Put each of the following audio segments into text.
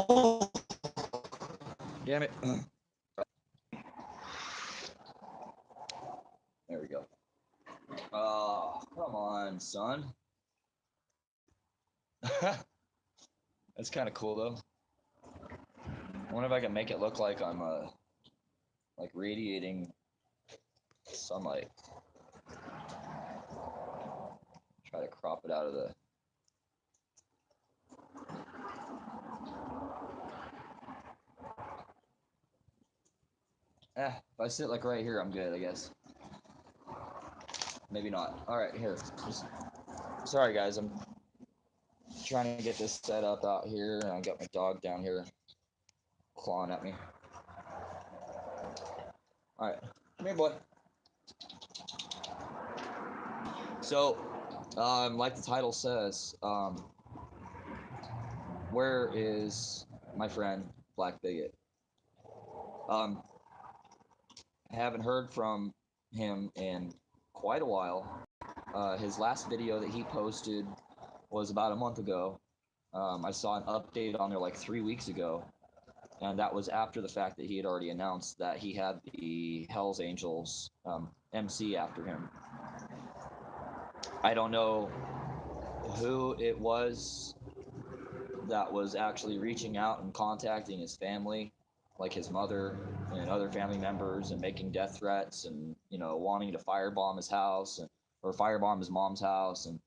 Oh, damn it. There we go. Oh, come on, son. That's kind of cool though. I wonder if I can make it look like I'm like radiating sunlight. Try to crop it out of the. If I sit like right here, I'm good, I guess. Maybe not. All right, here. Sorry, guys. I'm trying to get this set up out here, and I got my dog down here clawing at me. All right, come here, boy. So, like the title says, where is my friend Black Biggot? I haven't heard from him in quite a while. His last video that he posted was about a month ago. I saw an update on there like 3 weeks ago, and that was after the fact that he had already announced that he had the Hells Angels MC after him. I don't know who it was that was actually reaching out and contacting his family, like his mother and other family members, and making death threats, and wanting to firebomb his house or firebomb his mom's house, and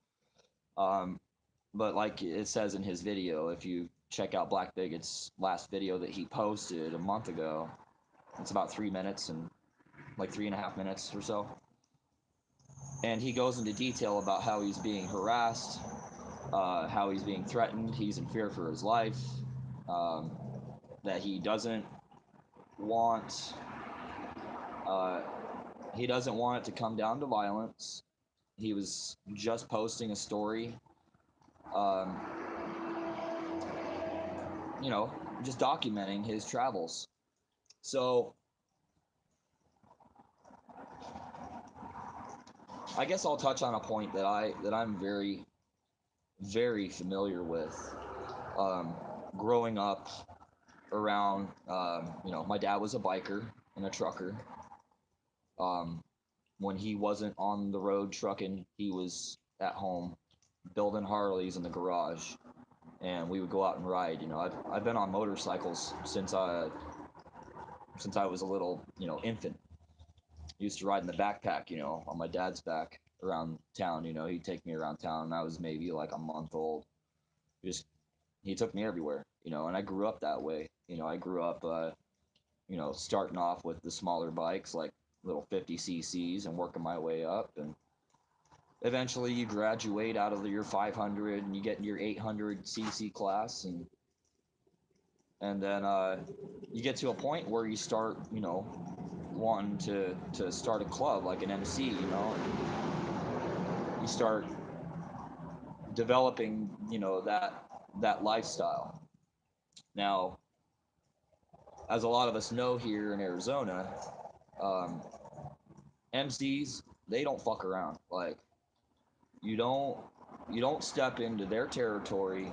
but like it says in his video, if you check out Black Bigot's last video that he posted a month ago, it's about 3 minutes and like 3.5 minutes or so, and he goes into detail about how he's being harassed, how he's being threatened, he's in fear for his life, that he doesn't want it to come down to violence. He was just posting a story, just documenting his travels. So I guess I'll touch on a point that I'm very, very familiar with. Growing up around, my dad was a biker and a trucker. When he wasn't on the road trucking, he was at home building Harleys in the garage, and we would go out and ride. I've been on motorcycles since I was a little, infant. Used to ride in the backpack, on my dad's back around town. He'd take me around town, and I was maybe like a month old. He took me everywhere, and I grew up that way. I grew up, starting off with the smaller bikes, like little 50 cc's, and working my way up, and eventually you graduate out of your 500 and you get in your 800 cc class, and then you get to a point where you start, wanting to start a club like an MC, and you start developing, that lifestyle. Now, as a lot of us know here in Arizona, MCs, they don't fuck around. Like, you don't step into their territory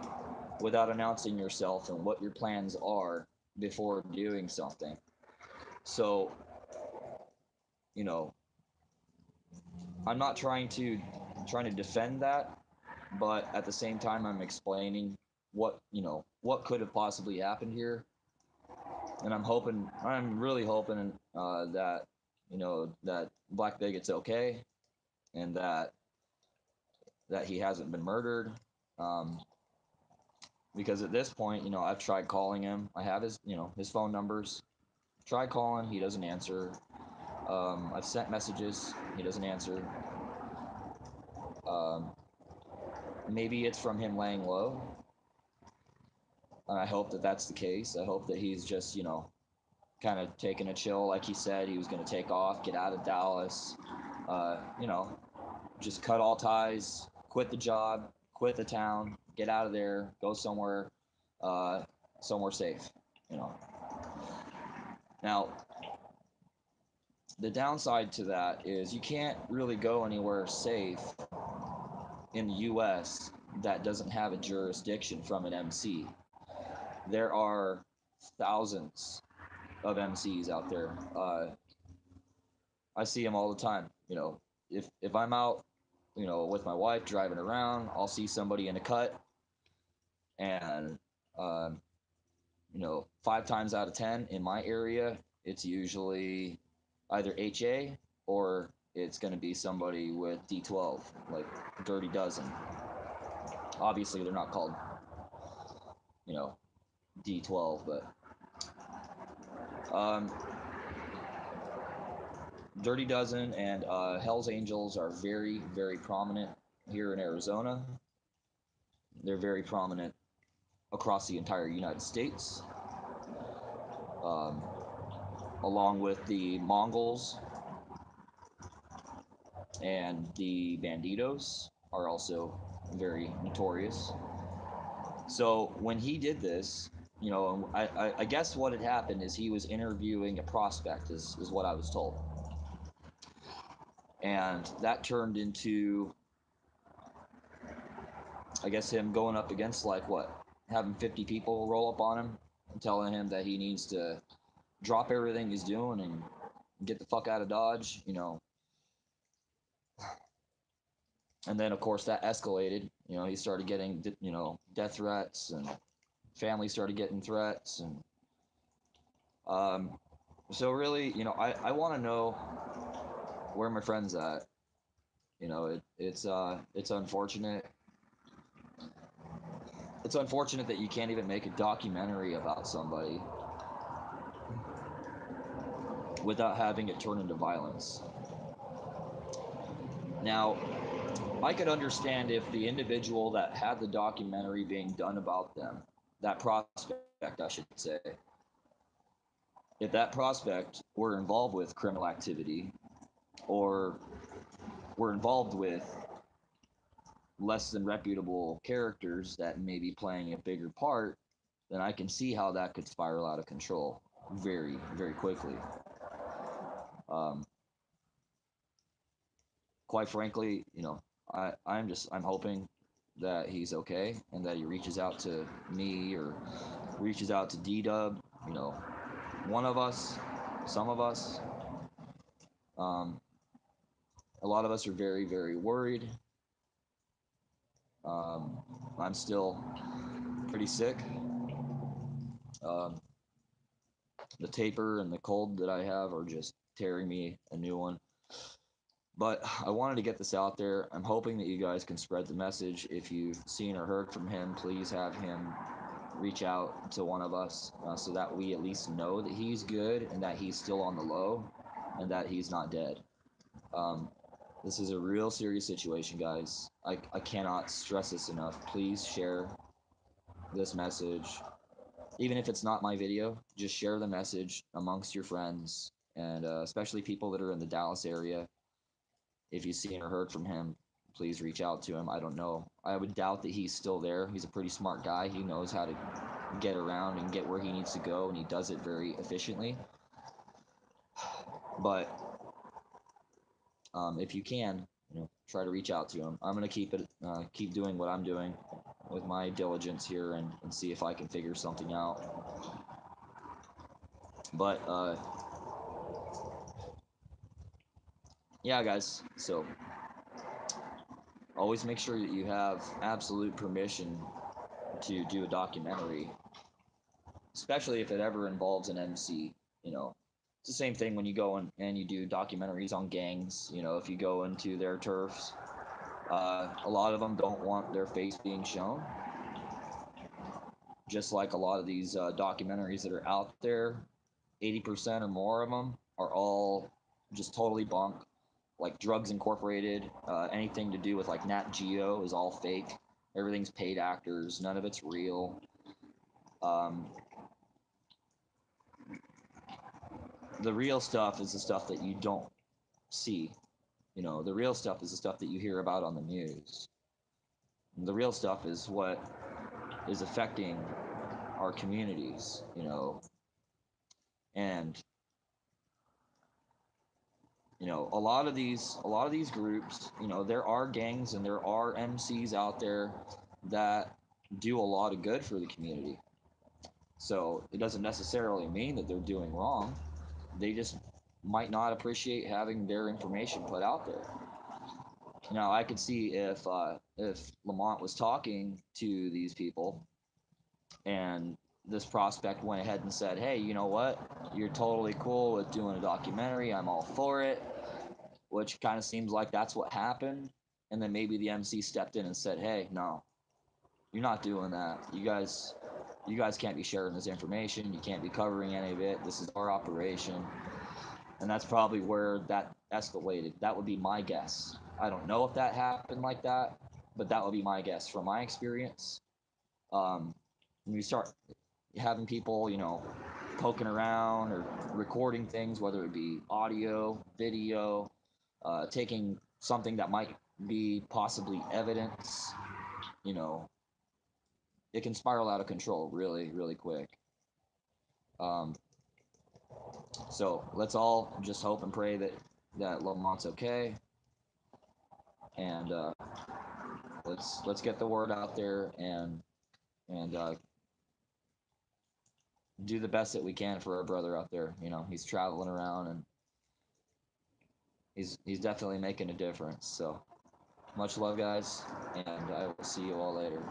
without announcing yourself and what your plans are before doing something. So, I'm not trying to defend that, but at the same time I'm explaining what could have possibly happened here. And I'm really hoping that that Black Bigot's okay, and that he hasn't been murdered, because at this point, I've tried calling him. I have his phone numbers. Tried calling, he doesn't answer. I've sent messages, he doesn't answer. Maybe it's from him laying low. And I hope that that's the case. I hope that he's just, kind of taking a chill, like he said he was going to take off, get out of Dallas, just cut all ties, quit the job, quit the town, get out of there, go somewhere safe, Now, the downside to that is you can't really go anywhere safe in the U.S. that doesn't have a jurisdiction from an MC. there are thousands of MCs out there. I see them all the time. If I'm out, with my wife driving around, I'll see somebody in a cut, and um, 5 times out of 10 in my area, it's usually either HA or it's going to be somebody with D12, like Dirty Dozen. Obviously, they're not called, you know, D12, but um, Dirty Dozen and Hell's Angels are very, very prominent here in Arizona. They're very prominent across the entire United States, um, along with the Mongols and the Banditos are also very notorious. So when he did this, I guess what had happened is he was interviewing a prospect, is what I was told. And that turned into, I guess, him going up against, like, what? Having 50 people roll up on him and telling him that he needs to drop everything he's doing and get the fuck out of Dodge. And then, of course, that escalated. He started getting, death threats, and family started getting threats. And so really, I want to know where my friend's at. It's unfortunate. It's unfortunate that you can't even make a documentary about somebody without having it turn into violence. Now, I could understand if the individual that had the documentary being done about them, that prospect, I should say, if that prospect were involved with criminal activity or were involved with less than reputable characters that may be playing a bigger part, then I can see how that could spiral out of control very, very quickly. Quite frankly, I'm hoping that he's okay and that he reaches out to me or reaches out to D-Dub, one of us, some of us. A lot of us are very, very worried. I'm still pretty sick. The taper and the cold that I have are just tearing me a new one. But I wanted to get this out there. I'm hoping that you guys can spread the message. If you've seen or heard from him, please have him reach out to one of us so that we at least know that he's good and that he's still on the low and that he's not dead. This is a real serious situation, guys. I cannot stress this enough. Please share this message. Even if it's not my video, just share the message amongst your friends, and especially people that are in the Dallas area. If you've seen or heard from him, please reach out to him. I don't know. I would doubt that he's still there. He's a pretty smart guy. He knows how to get around and get where he needs to go, and he does it very efficiently. But if you can, try to reach out to him. I'm gonna keep doing what I'm doing with my diligence here and see if I can figure something out. But yeah, guys. So always make sure that you have absolute permission to do a documentary, especially if it ever involves an MC. It's the same thing when you go and you do documentaries on gangs. If you go into their turfs, a lot of them don't want their face being shown. Just like a lot of these documentaries that are out there, 80% or more of them are all just totally bunk. Like Drugs Incorporated, anything to do with like Nat Geo is all fake. Everything's paid actors. None of it's real. The real stuff is the stuff that you don't see. The real stuff is the stuff that you hear about on the news. The real stuff is what is affecting our communities, and a lot of these groups, there are gangs and there are MCs out there that do a lot of good for the community. So it doesn't necessarily mean that they're doing wrong. They just might not appreciate having their information put out there. Now, I could see if Lamont was talking to these people and this prospect went ahead and said, "Hey, you know what? You're totally cool with doing a documentary. I'm all for it," which kind of seems like that's what happened. And then maybe the MC stepped in and said, "Hey, no, you're not doing that. You guys can't be sharing this information. You can't be covering any of it. This is our operation." And that's probably where that escalated. That would be my guess. I don't know if that happened like that, but that would be my guess from my experience. When you start having people, poking around or recording things, whether it be audio, video, taking something that might be possibly evidence, you know, it can spiral out of control really, really quick. Um, so let's all just hope and pray that Lamont's okay, and let's get the word out there and do the best that we can for our brother out there. He's traveling around and he's definitely making a difference. So much love, guys, and I will see you all later.